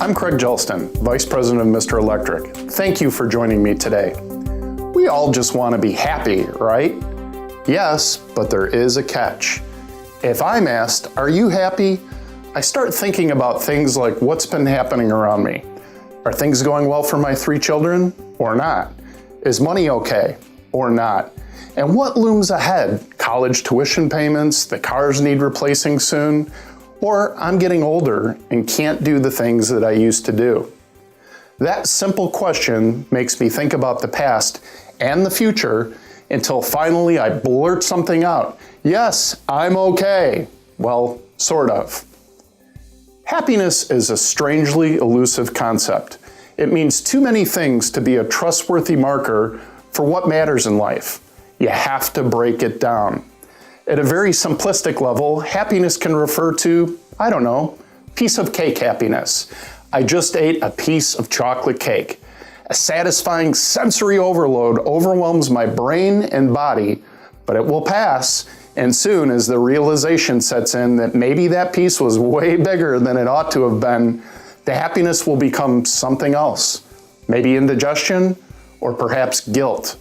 I'm Craig Jelston, Vice President of Mr. Electric. Thank you for joining me today. We all just want to be happy, right? Yes, but there is a catch. If I'm asked, are you happy? I start thinking about things like what's been happening around me. Are things going well for my 3 children or not? Is money okay or not? And what looms ahead? College tuition payments, the cars need replacing soon, or I'm getting older and can't do the things that I used to do. That simple question makes me think about the past and the future until finally I blurt something out. Yes, I'm okay. Well, sort of. Happiness is a strangely elusive concept. It means too many things to be a trustworthy marker for what matters in life. You have to break it down. At a very simplistic level, happiness can refer to, I don't know, piece of cake happiness. I just ate a piece of chocolate cake. A satisfying sensory overload overwhelms my brain and body, but it will pass, and soon as the realization sets in that maybe that piece was way bigger than it ought to have been, the happiness will become something else, maybe indigestion or perhaps guilt.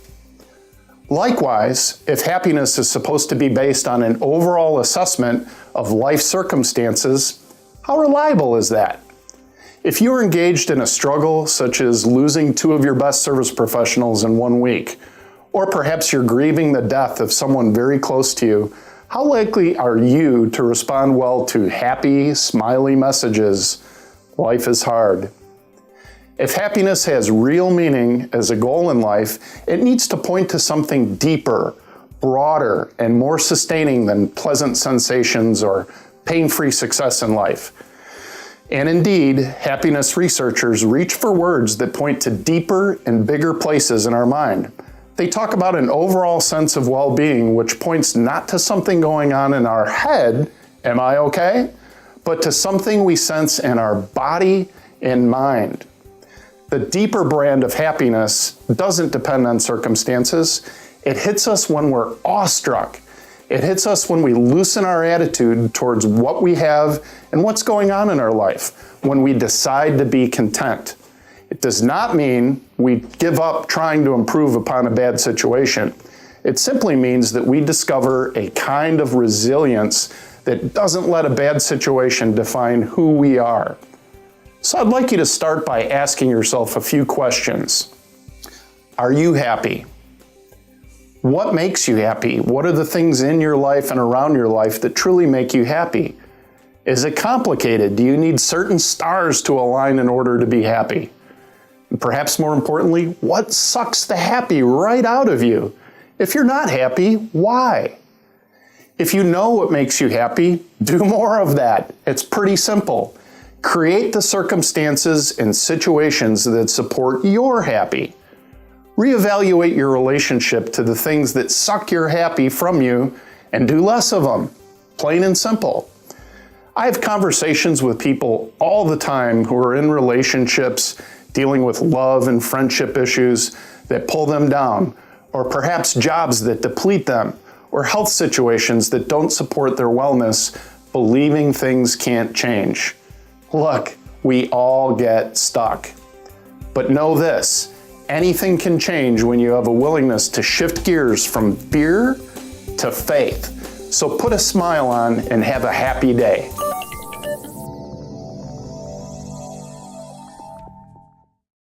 Likewise, if happiness is supposed to be based on an overall assessment of life circumstances, how reliable is that? If you're engaged in a struggle such as losing 2 of your best service professionals in 1 week, or perhaps you're grieving the death of someone very close to you, how likely are you to respond well to happy, smiley messages? Life is hard. If happiness has real meaning as a goal in life, it needs to point to something deeper, broader, and more sustaining than pleasant sensations or pain-free success in life. And indeed, happiness researchers reach for words that point to deeper and bigger places in our mind. They talk about an overall sense of well-being, which points not to something going on in our head, am I okay? But to something we sense in our body and mind. The deeper brand of happiness doesn't depend on circumstances. It hits us when we're awestruck. It hits us when we loosen our attitude towards what we have and what's going on in our life, when we decide to be content. It does not mean we give up trying to improve upon a bad situation. It simply means that we discover a kind of resilience that doesn't let a bad situation define who we are. So I'd like you to start by asking yourself a few questions. Are you happy? What makes you happy? What are the things in your life and around your life that truly make you happy? Is it complicated? Do you need certain stars to align in order to be happy? And perhaps more importantly, what sucks the happy right out of you? If you're not happy, why? If you know what makes you happy, do more of that. It's pretty simple. Create the circumstances and situations that support your happy. Reevaluate your relationship to the things that suck your happy from you and do less of them, plain and simple. I have conversations with people all the time who are in relationships dealing with love and friendship issues that pull them down, or perhaps jobs that deplete them, or health situations that don't support their wellness, believing things can't change. Look, we all get stuck. But know this, anything can change when you have a willingness to shift gears from fear to faith. So put a smile on and have a happy day.